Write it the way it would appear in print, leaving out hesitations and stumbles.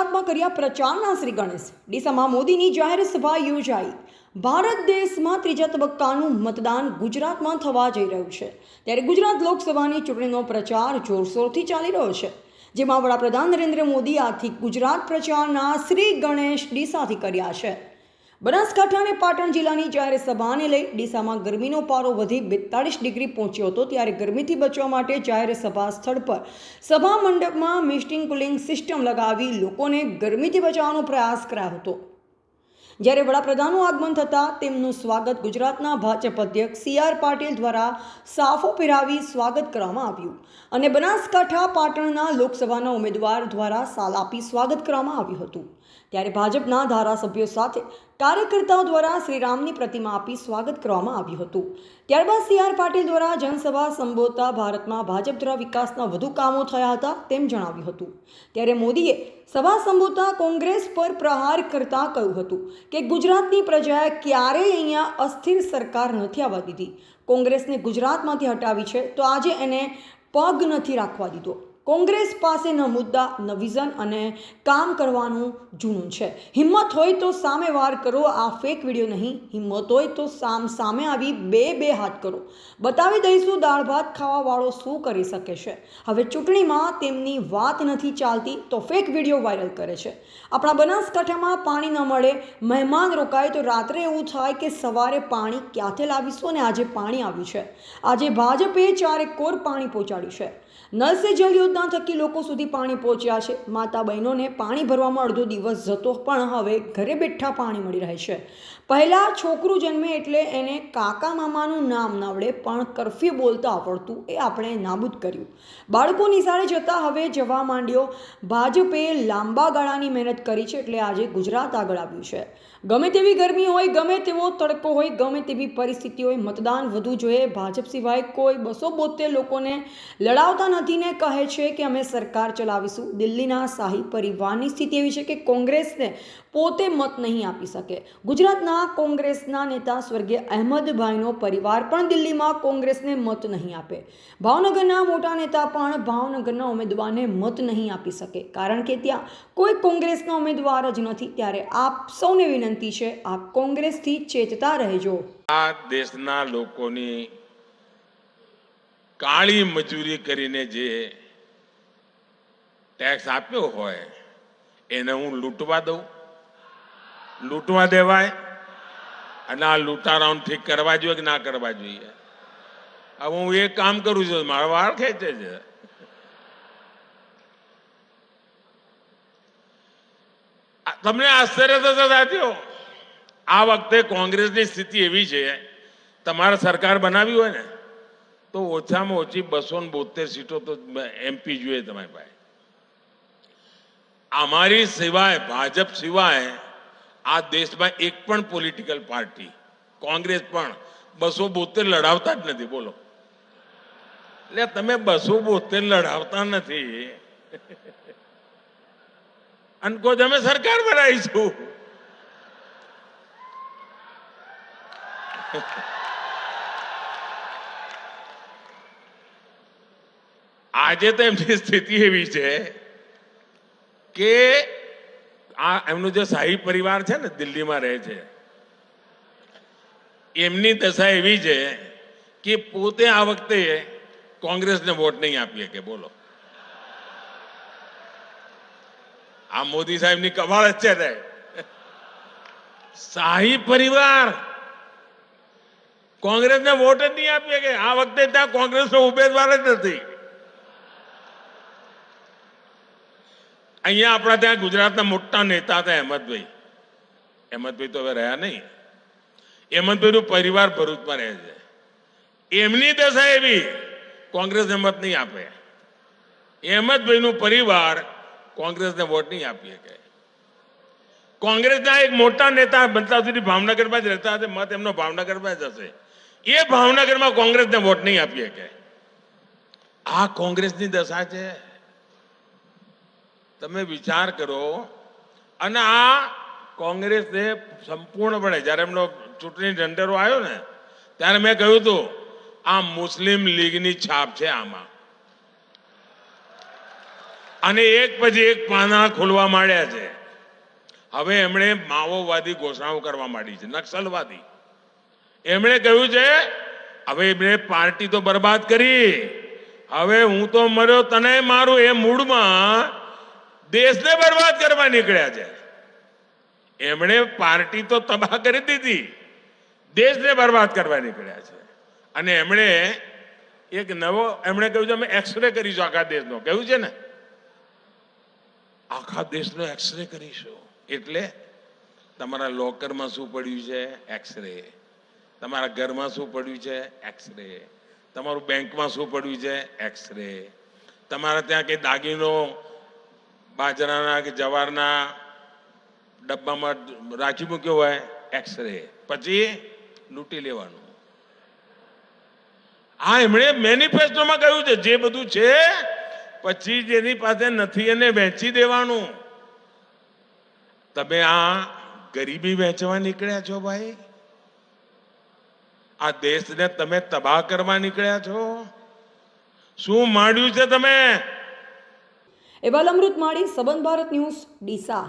ગુજરાતમાં કર્યા પ્રચારના શ્રી ગણેશ। ડીસામાં મોદીની જાહેર સભા યોજાઈ। ભારત દેશમાં ત્રીજા તબક્કાનું મતદાન ગુજરાતમાં થવા જઈ રહ્યું છે, ત્યારે ગુજરાત લોકસભાની ચૂંટણીનો પ્રચાર જોરશોરથી ચાલી રહ્યો છે, જેમાં વડાપ્રધાન નરેન્દ્ર મોદી આથી ગુજરાત પ્રચારના શ્રી ગણેશ ડીસાથી કર્યા છે। બનાસકાંઠા અને પાટણ જિલ્લાની જાહેર સભાને લઈ ડીસામાં ગરમીનો પારો વધી 42 ડિગ્રી પહોંચ્યો હતો, ત્યારે ગરમીથી બચવા માટે જાહેર સભા સ્થળ પર સભા મંડપમાં મિસ્ટિંગ કુલિંગ સિસ્ટમ લગાવી લોકોને ગરમીથી બચાવવાનો પ્રયાસ કરાયો હતો। જ્યારે વડાપ્રધાનનું આગમન થતાં તેમનું સ્વાગત ગુજરાતના ભાજપ અધ્યક્ષ CR પાટીલ દ્વારા સાફો પહેરાવી સ્વાગત કરવામાં આવ્યું અને બનાસકાંઠા પાટણના લોકસભાના ઉમેદવાર દ્વારા સાલ આપી સ્વાગત કરવામાં આવ્યું હતું। ત્યારે ભાજપના ધારાસભ્યો સાથે કાર્યકર્તાઓ દ્વારા શ્રીરામની પ્રતિમા આપી સ્વાગત કરવામાં આવ્યું હતું। ત્યારબાદ CR પાટીલ દ્વારા જનસભા સંબોધતા ભારતમાં ભાજપ દ્વારા વિકાસના વધુ કામો થયા હતા તેમ જણાવ્યું હતું। ત્યારે મોદીએ સભા સંબોધતા કોંગ્રેસ પર પ્રહાર કરતા કહ્યું હતું કે ગુજરાતની પ્રજાએ ક્યારેય અહીંયા અસ્થિર સરકાર નથી આવવા દીધી। કોંગ્રેસને ગુજરાતમાંથી હટાવી છે તો આજે એને પગ નથી રાખવા દીધો। કોંગ્રેસ પાસે ન મુદ્દા ન વિઝન અને કામ કરવાનું જૂનું છે। હિંમત હોય તો સામે વાર કરો, આ ફેક વિડીયો નહીં। હિંમત હોય તો સામે આવી બે હાથ કરો, બતાવી દઈશું દાળ ભાત ખાવાવાળો શું કરી શકે છે। હવે ચૂંટણીમાં તેમની વાત નથી ચાલતી તો ફેક વિડીયો વાયરલ કરે છે। આપણા બનાસકાંઠામાં પાણી ન મળે, મહેમાન રોકાય તો રાત્રે એવું થાય કે સવારે પાણી ક્યાંથી લાવીશું, અને આજે પાણી આવ્યું છે। આજે ભાજપે ચારેકોર પાણી પહોંચાડ્યું છે। નલ સે જલ યોજના થકી લોકો સુધી પાણી પહોંચ્યા છે। માતા બહેનોને પાણી ભરવામાં અડધો દિવસ જતો, પણ હવે ઘરે બેઠા પાણી મળી રહે છે। પહેલાં છોકરું જન્મે એટલે એને કાકા મામાનું નામ ના આવડે, પણ કર્ફ્યુ બોલતા આવડતું એ આપણે નાબૂદ કર્યું। બાળકો નિશાળે જતા હવે જવા માંડ્યો। ભાજપે લાંબા ગાળાની મહેનત કરી છે, એટલે આજે ગુજરાત આગળ આવ્યું છે। ગમે તેવી ગરમી હોય, ગમે તેવો તડકો હોય, ગમે તેવી પરિસ્થિતિ હોય, મતદાન વધુ જોઈએ। ભાજપ સિવાય કોઈ 272 લોકોને લડાવતા નથી ને કહે છે કે અમે સરકાર ચલાવીશું। દિલ્હીના શાહી પરિવારની સ્થિતિ એવી છે કે કોંગ્રેસને પોતે મત નહીં આપી શકે। ગુજરાતના કોંગ્રેસના નેતા સ્વર્ગીય અહેમદભાઈનો પરિવાર પણ દિલ્હીમાં કોંગ્રેસને મત નહીં આપે। ભાવનગરના મોટા નેતા પણ ભાવનગરના ઉમેદવારને મત નહીં આપી શકે, કારણ કે ત્યાં કોઈ કોંગ્રેસના ઉમેદવાર જ નથી। ત્યારે આપ સૌને વિનંતી છે, આપ કોંગ્રેસથી ચેતતા રહેજો। આ દેશના લોકોની કાળી મજૂરી કરીને જે ટેક્સ આપ્યો હોય એને હું લૂંટવા દઉં? લૂંટવા દેવાય? અને આ લૂંટારાઓને ઠીક કરવા જોઈએ કે ના કરવા જોઈએ? હવે હું એક કામ કરું છું, મારા વાળ ખેંચે છે। તમને આશ્ચર્ય થશે સાથીઓ, આ વખતે કોંગ્રેસની સ્થિતિ એવી છે, તમારે સરકાર બનાવી હોય ને તો ઓછામાં ઓછી 272 સીટો તો MP જોઈએ તમારી પાસે। અમારી સિવાય, ભાજપ સિવાય આ દેશમાં એક પણ પોલિટિકલ પાર્ટી, કોંગ્રેસ પણ 272 લડાવતા જ નથી। બોલો, એટલે તમે 272 લડાવતા નથી અને કોઈ અમે સરકાર બનાવીશું। આજે તો એમની સ્થિતિ એવી છે કે આ એમનો જે શાહી પરિવાર છે ને, દિલ્હીમાં રહે છે, એમની દશા એવી છે કે પોતે આ વખતે કોંગ્રેસને વોટ નહીં આપીએ કે બોલો। આ મોદી સાહેબની કમાલ જ છે ને, શાહી પરિવાર કોંગ્રેસને વોટ જ નહીં આપીએ કે આ વખતે ત્યાં કોંગ્રેસનો ઉમેદવાર જ નથી। અહીંયા આપણા ત્યાં ગુજરાતના મોટા નેતા હતા અહેમદભાઈ। અહેમદભાઈ તો હવે રહ્યા નહીં। અહેમદભાઈનો પરિવાર ભરૂચમાં રહે છે। એમની દશા એવી, કોંગ્રેસને મત નહીં આપે। અહેમદભાઈનો પરિવાર કોંગ્રેસને વોટ નહીં આપીએ કે। કોંગ્રેસના એક મોટા નેતા બનતા સુધી ભાવનગરમાં જ રહેતા હતા, મત એમનો ભાવનગરમાં જ હશે। એ ભાવનગરમાં કોંગ્રેસને વોટ નહીં આપીએ કે। આ કોંગ્રેસની દશા છે। તમે વિચાર કરો। અને આ કોંગ્રેસને સંપૂર્ણપણે, જ્યારે એમનો ચૂંટણી ઢંઢેરો આવ્યો ને ત્યારે મેં કહ્યું હતું આ મુસ્લિમ લીગની છાપ છે આમાં। અને એક પછી એક પાના ખોલવા માંડ્યા છે. હવે એમણે માઓવાદી ઘોષણાઓ કરવા માંડી છે, નક્સલવાદી. એમણે કહ્યું છે હવે એમણે પાર્ટી તો બરબાદ કરી, હવે હું તો મર્યો તને મારું, એ મૂડમાં દેશને બરબાદ કરવા નીકળ્યા છે. એમણે પાર્ટી તો તબાહ કરી દીધી, દેશને બરબાદ કરવા નીકળ્યા છે. અને એમણે એક નવો એમણે કહ્યું છે અમે એક્સરે કરીશું આખા દેશનો. કહ્યું છે ને આખા દેશનો એક્સરે કરીશું. એટલે તમારા લોકરમાં શું પડ્યું છે, એક્સરે. તમારા ઘરમાં શું પડ્યું છે, એક્સરે. તમારું બેંકમાં શું પડ્યું છે, એક્સરે. તમારા ત્યાં કઈ દાગીનો બાજરાના કે જવારના ડબ્બામાં રાખી મૂક્યો હોય, એક્સરે. પછી લૂંટી લેવાનું. આ એમણે મેનિફેસ્ટોમાં કહ્યું છે જે બધું છે પછી જેની પાસે નથી એને વેચી દેવાનું. તમે આ ગરીબી વેચવા નીકળ્યા છો ભાઈ, આ દેશને તમે તબાહ કરવા નીકળ્યા છો. શું માંડ્યું છે તમે? એવા અમૃત માળી, સંબંધ ભારત ન્યૂઝ, ડીસા.